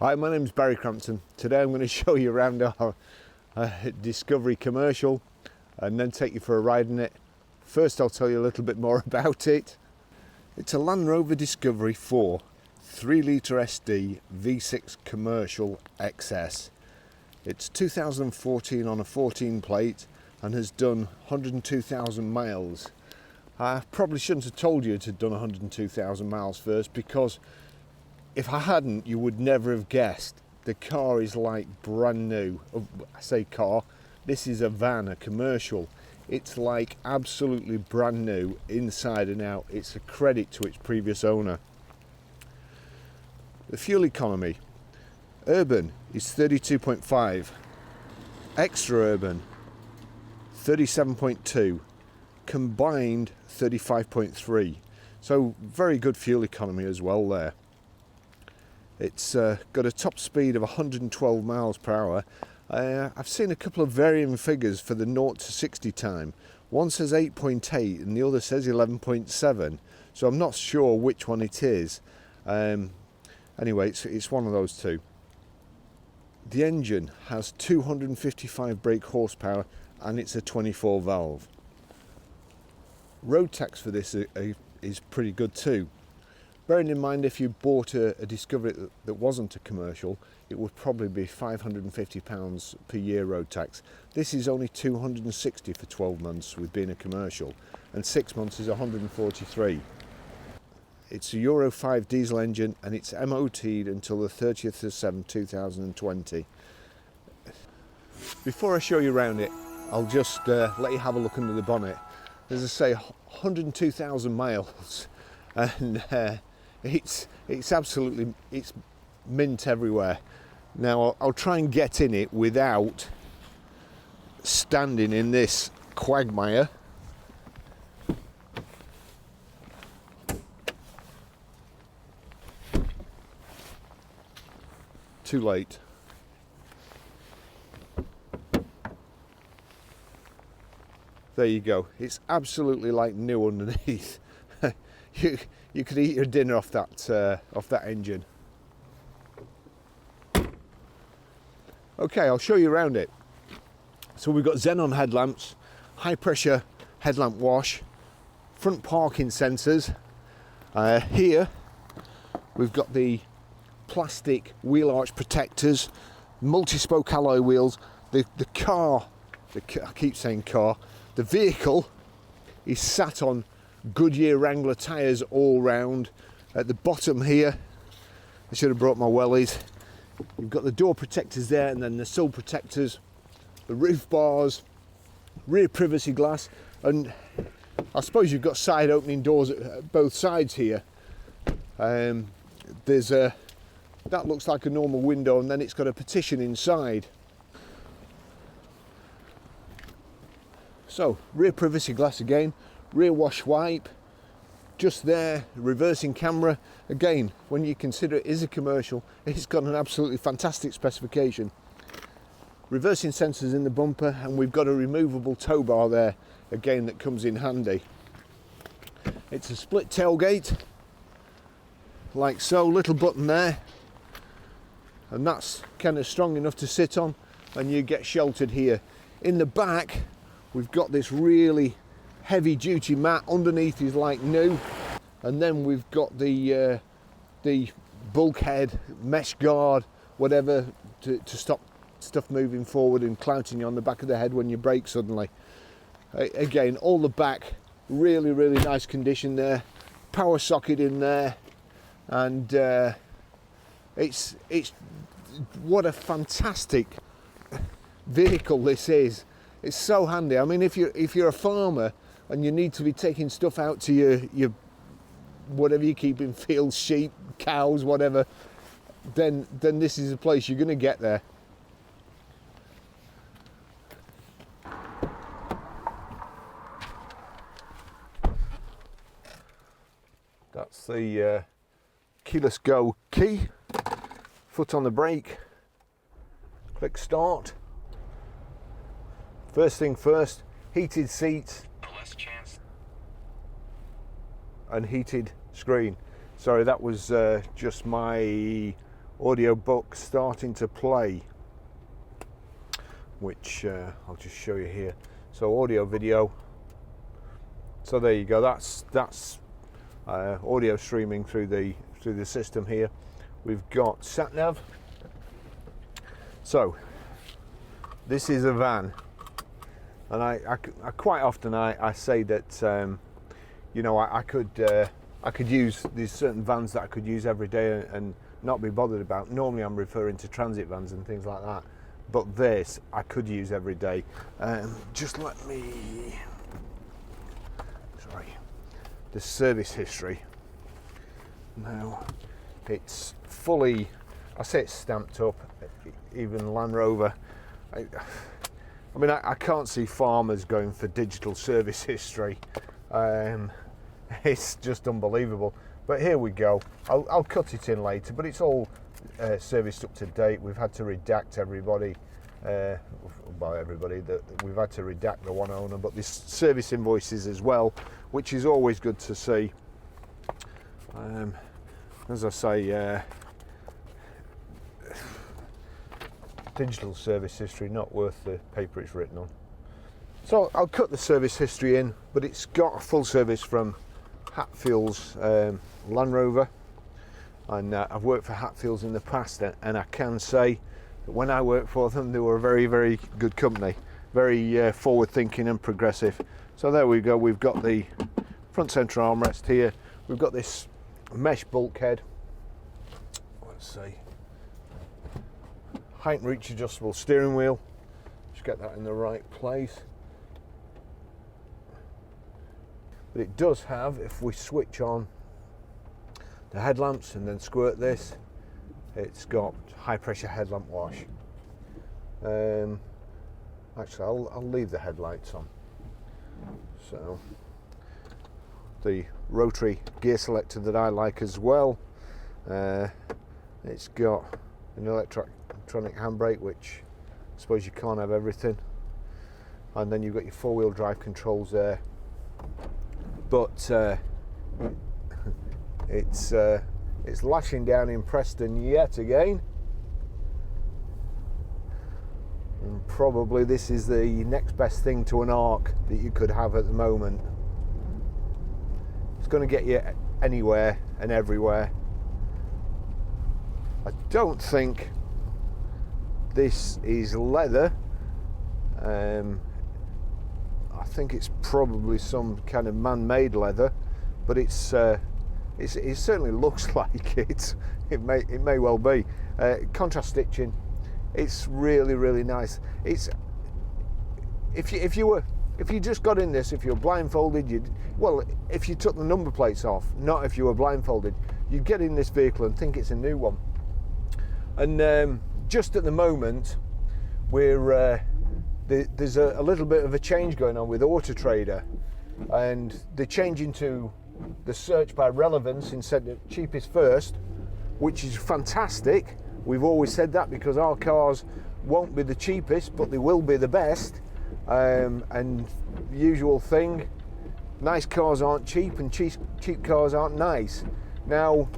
Hi, my name's Barrie Crampton. Today I'm going to show you around our Discovery commercial and then take you for a ride in it. First I'll tell you a little bit more about it. It's a Land Rover Discovery 4 3 litre SD V6 commercial XS. It's 2014 on a 14 plate and has done 102,000 miles. I probably shouldn't have told you it had done 102,000 miles first, because if I hadn't, you would never have guessed. The car is like brand new. I say car, this is a van, a commercial. It's like absolutely brand new inside and out. It's a credit to its previous owner. The fuel economy, urban is 32.5, extra urban 37.2, combined 35.3. So very good fuel economy as well there. It's got a top speed of 112 miles per hour. I've seen a couple of varying figures for the 0 to 60 time. One says 8.8 and the other says 11.7. So I'm not sure which one it is. Anyway, it's one of those two. The engine has 255 brake horsepower and it's a 24 valve. Road tax for this is pretty good too. Bearing in mind, if you bought a Discovery that wasn't a commercial, it would probably be £550 per year road tax. This is only 260 for 12 months with being a commercial, and 6 months is 143. It's a Euro 5 diesel engine and it's MOT'd until the 30th of 7, 2020. Before I show you around it, I'll just let you have a look under the bonnet. As I say, 102,000 miles, and it's absolutely, it's mint everywhere. Now I'll try and get in it without standing in this quagmire. Too late. There you go. It's absolutely like new underneath. You could eat your dinner off that engine. Okay, I'll show you around it. So we've got Xenon headlamps, high pressure headlamp wash, front parking sensors. Here we've got the plastic wheel arch protectors, multi-spoke alloy wheels. The car, I keep saying car, the vehicle is sat on Goodyear Wrangler tyres all round. At the bottom here, I should have brought my wellies. You've got the door protectors there, and then the sill protectors, the roof bars, rear privacy glass, and I suppose you've got side opening doors at both sides here. There's a, that looks like a normal window, and then it's got a partition inside. So rear privacy glass again, rear wash wipe, just there, reversing camera. Again, when you consider it is a commercial, it's got an absolutely fantastic specification. Reversing sensors in the bumper, and we've got a removable tow bar there, again, that comes in handy. It's a split tailgate, like so, little button there, and that's kind of strong enough to sit on, and you get sheltered here. In the back, we've got this really heavy duty mat. Underneath is like new, and then we've got the bulkhead, mesh guard, whatever, to stop stuff moving forward and clouting you on the back of the head when you brake suddenly. Again, all the back, really nice condition there. Power socket in there, and it's what a fantastic vehicle this is. It's so handy. I mean, if you're a farmer and you need to be taking stuff out to your whatever you keep in fields, sheep, cows, whatever, then this is a place you're going to get there. That's the keyless go key. Foot on the brake. Click start. First thing first, heated seats. Less chance. And heated screen. Sorry, that was just my audio book starting to play, which I'll just show you here. So audio video. So there you go. That's audio streaming through the system here. We've got Sat-Nav. So this is a van, and I quite often I say that you know, I could use these certain vans that I could use every day and not be bothered about. Normally I'm referring to transit vans and things like that, but this I could use every day. Just let me, sorry, the service history. Now it's fully, I say it's stamped up, even Land Rover. I mean, I can't see farmers going for digital service history. It's just unbelievable. But here we go. I'll cut it in later, but it's all serviced up to date. We've had to redact everybody, well, everybody, that we've had to redact the one owner, but this service invoices as well, which is always good to see. As I say, digital service history, not worth the paper it's written on. So I'll cut the service history in, but it's got a full service from Hatfield's Land Rover, and I've worked for Hatfields in the past, and I can say that when I worked for them, they were a very, very good company, very forward thinking and progressive. So there we go. We've got the front centre armrest here. We've got this mesh bulkhead. Let's see, height and reach adjustable steering wheel. Just get that in the right place. But it does have, if we switch on the headlamps and then squirt this, it's got high pressure headlamp wash. Actually, I'll leave the headlights on. So the Rotary gear selector that I like as well. It's got an electronic handbrake, which I suppose you can't have everything, and then you've got your four-wheel drive controls there. But it's lashing down in Preston yet again, and probably this is the next best thing to an arc that you could have at the moment. It's going to get you anywhere and everywhere. I don't think this is leather. I think it's probably some kind of man-made leather, but it certainly looks like it. It may well be. Contrast stitching. It's really, really nice. It's if you just got in this, if you're blindfolded, if you took the number plates off, not if you were blindfolded, you'd get in this vehicle and think it's a new one. And just at the moment, there's a little bit of a change going on with Auto Trader, and they're changing to the search by relevance instead of cheapest first, which is fantastic. We've always said that, because our cars won't be the cheapest, but they will be the best. And the usual thing, nice cars aren't cheap and cheap cars aren't nice. Now,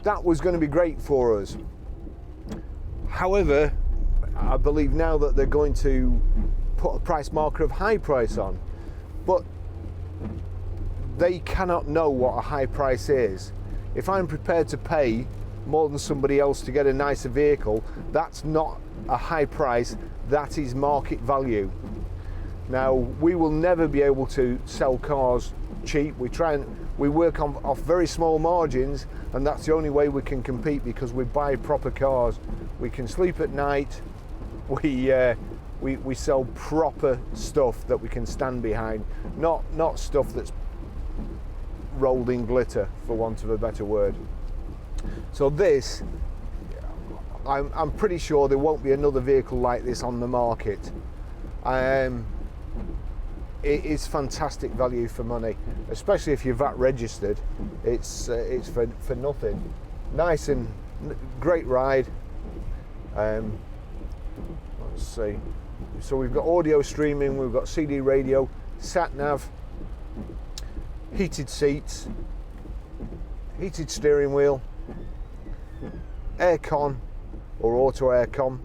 that was going to be great for us. However, I believe now that they're going to put a price marker of high price on, but they cannot know what a high price is. If I'm prepared to pay more than somebody else to get a nicer vehicle, that's not a high price, that is market value. Now, we will never be able to sell cars cheap. We work off very small margins, and that's the only way we can compete, because we buy proper cars. We can sleep at night. We sell proper stuff that we can stand behind, not stuff that's rolled in glitter, for want of a better word. So this, I'm pretty sure there won't be another vehicle like this on the market. It is fantastic value for money, especially if you're VAT registered. It's for nothing. Nice and great ride. Let's see. So we've got audio streaming, we've got CD radio, Sat-Nav, heated seats, heated steering wheel, aircon, or auto aircon.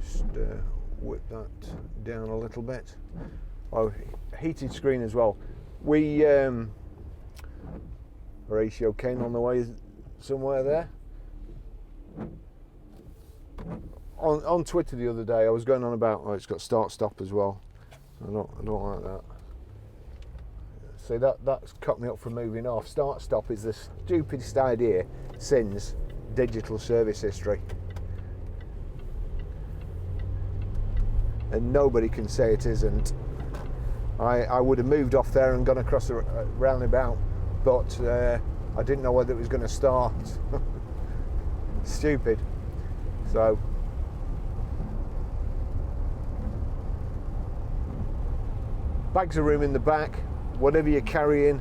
Just whip that down a little bit. Oh, heated screen as well. We Horatio Kane on the way somewhere there. On Twitter the other day, I was going on about, oh, it's got start stop as well. I don't like that. So that's cut me up from moving off. Start stop is the stupidest idea since digital service history, and nobody can say it isn't. I would have moved off there and gone across the roundabout, but I didn't know whether it was going to start. Stupid. So bags of room in the back, whatever you're carrying,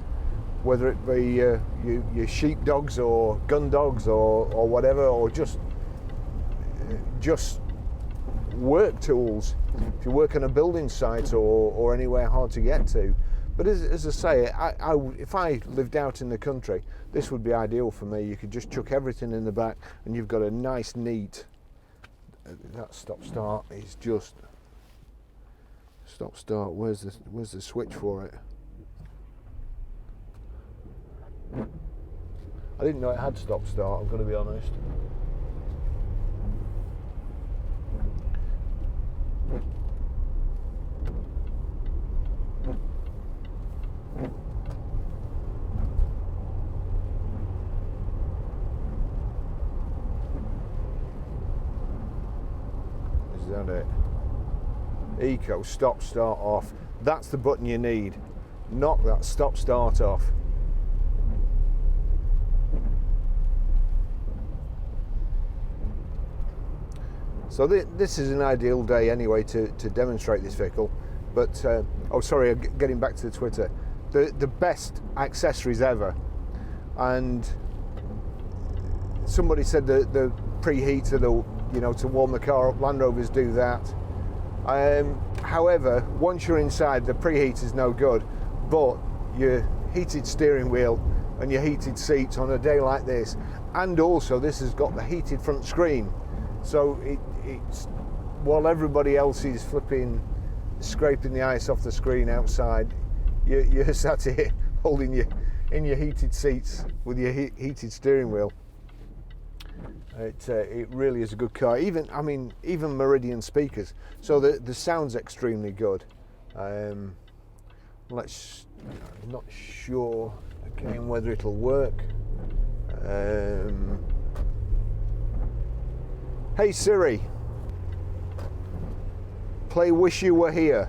whether it be your sheep dogs or gun dogs or whatever, or just work tools if you work on a building site or anywhere hard to get to. But as I say, if I lived out in the country, this would be ideal for me. You could just chuck everything in the back and you've got a nice neat, that stop start is just, stop start, where's the switch for it? I didn't know it had stop start, I've got to be honest. Is that it? Eco, stop start off. That's the button you need. Knock that stop start off. So this is an ideal day anyway to demonstrate this vehicle. But, oh sorry, getting back to the Twitter. The best accessories ever. And somebody said the preheater, to warm the car up, Land Rovers do that. However, once you're inside, the preheat is no good. But your heated steering wheel and your heated seats on a day like this, and also this has got the heated front screen. So it's while everybody else is scraping the ice off the screen outside, you're sat here holding in your heated seats with your heated steering wheel. It really is a good car. Even Meridian speakers, so the sound's extremely good. I'm not sure again whether it'll work. Hey Siri, play Wish You Were Here.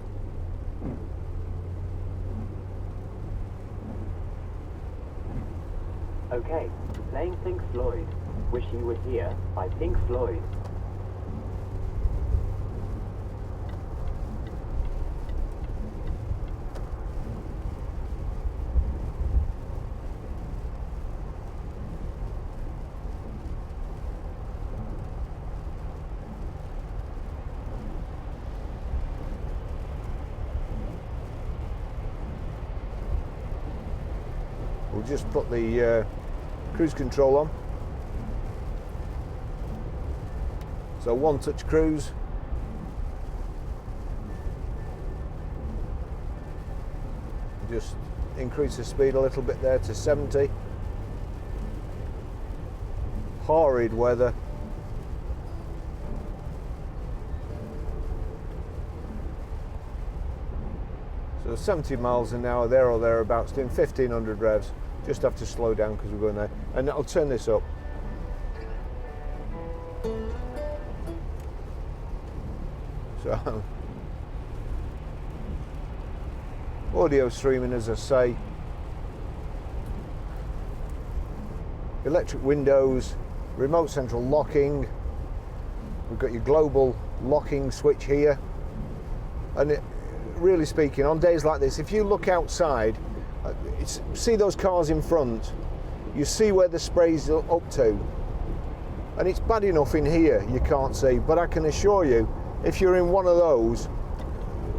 Okay, playing Pink Floyd, Wish You Were Here by Pink Floyd. We'll just put the cruise control on. So one touch cruise. Just increase the speed a little bit there to 70. Horrid weather. So 70 miles an hour there or thereabouts, doing 1500 revs. Just have to slow down because we're going there. And I'll turn this up. So, audio streaming, as I say. Electric windows, remote central locking. We've got your global locking switch here. And really speaking, on days like this, if you look outside, see those cars in front, you see where the spray's up to. And it's bad enough in here, you can't see, but I can assure you, if you're in one of those,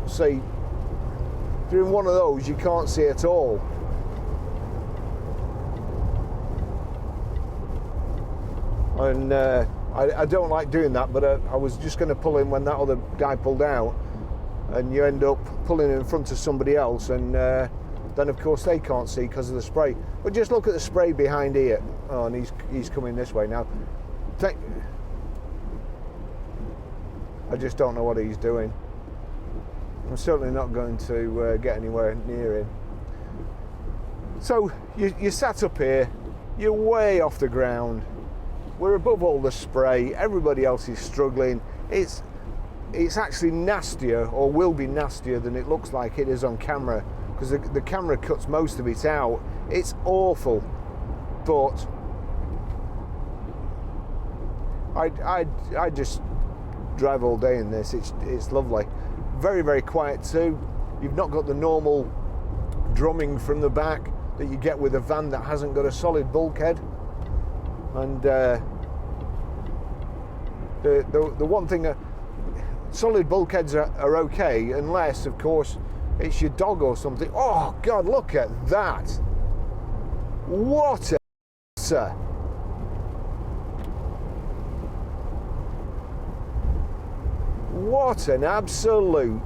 if you're in one of those, you can't see at all. and I don't like doing that, but I was just going to pull in when that other guy pulled out, and you end up pulling in front of somebody else, and then of course they can't see because of the spray. But just look at the spray behind here. Oh, and he's coming this way now. I just don't know what he's doing. I'm certainly not going to get anywhere near him. So you sat up here, you're way off the ground, we're above all the spray, everybody else is struggling. It's actually nastier, or will be nastier, than it looks like it is on camera, because the camera cuts most of it out. It's awful, but I just drive all day in this. It's lovely. Very, very quiet too. You've not got the normal drumming from the back that you get with a van that hasn't got a solid bulkhead. And the one thing, solid bulkheads are okay, unless of course it's your dog or something. Oh God, look at that! What a sir. What an absolute...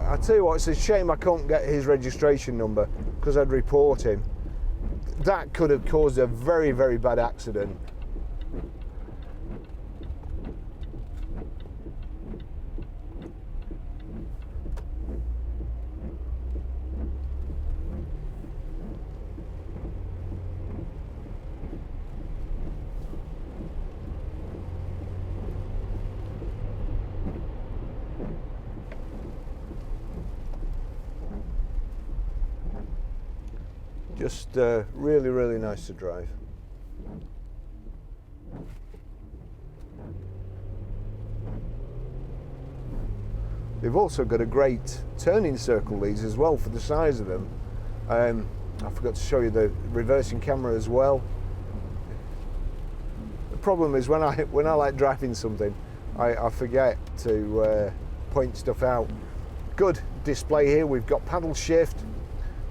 I tell you what, it's a shame I can't get his registration number, because I'd report him. That could have caused a very, very bad accident. Just really, really nice to drive. They've also got a great turning circle, these as well, for the size of them. I forgot to show you the reversing camera as well. The problem is when I like driving something, I forget to point stuff out. Good display here. We've got paddle shift.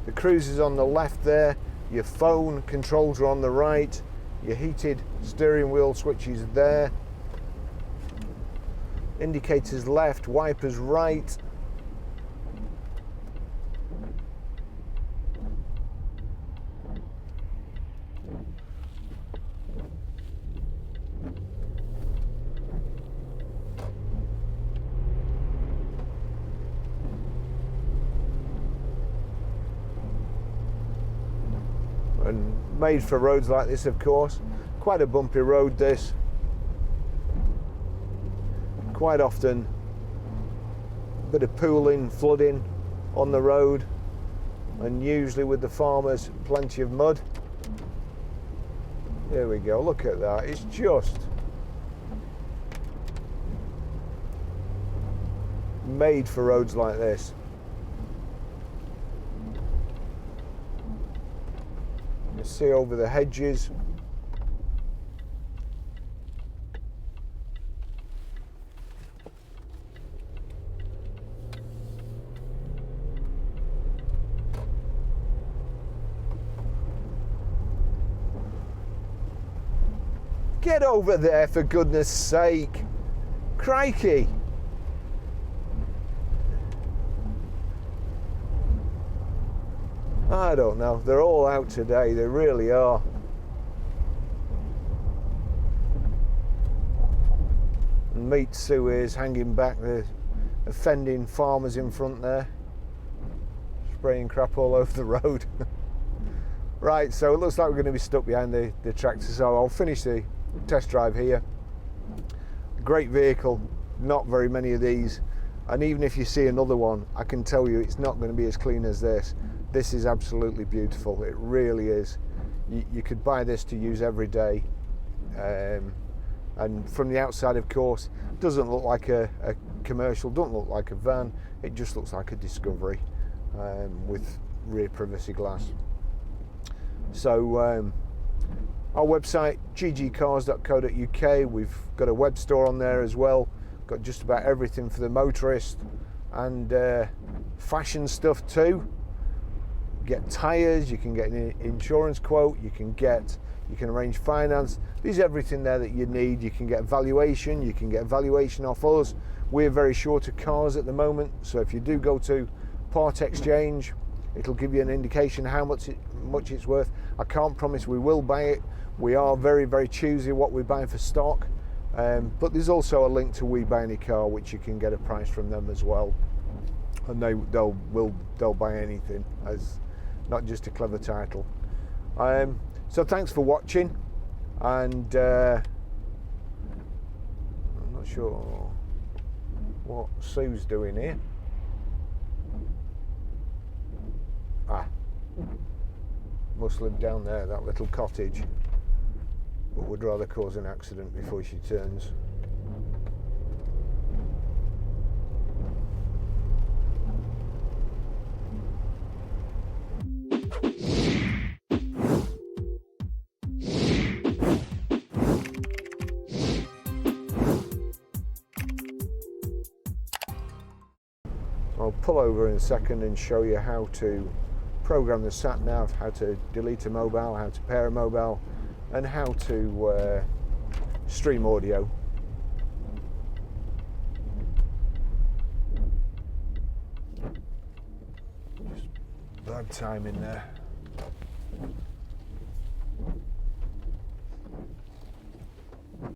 The cruise is on the left there, your phone controls are on the right, your heated steering wheel switch is there, indicators left, wipers right. And made for roads like this, of course. Quite a bumpy road, this. Quite often a bit of pooling, flooding on the road, and usually with the farmers plenty of mud. There we go, look at that. It's just made for roads like this. You see over the hedges. Get over there, for goodness sake. Crikey. I don't know. They're all out today. They really are. And Meet Sue is hanging back, the offending farmers in front there, spraying crap all over the road. Right, so it looks like we're going to be stuck behind the tractor, so I'll finish the test drive here. Great vehicle, not very many of these, and even if you see another one, I can tell you it's not going to be as clean as this. This is absolutely beautiful, it really is. You could buy this to use every day, and from the outside, of course, doesn't look like a commercial, doesn't look like a van, it just looks like a Discovery with rear privacy glass. So our website, ggcars.co.uk, we've got a web store on there as well, got just about everything for the motorist, and fashion stuff too. get tyres, you can get an insurance quote, you can arrange finance. There's everything there that you need. You can get a valuation, off us. We're very short of cars at the moment, so if you do go to part exchange, it'll give you an indication how much it's worth. I can't promise we will buy it. We are very, very choosy what we buy for stock, but there's also a link to We Buy Any Car, which you can get a price from them as well, and they'll buy anything, as not just a clever title. So thanks for watching, and I'm not sure what Sue's doing here. Must live down there, that little cottage, but would rather cause an accident before she turns. I'll pull over in a second and show you how to program the Sat-Nav, how to delete a mobile, how to pair a mobile, and how to stream audio. Just bad timing there.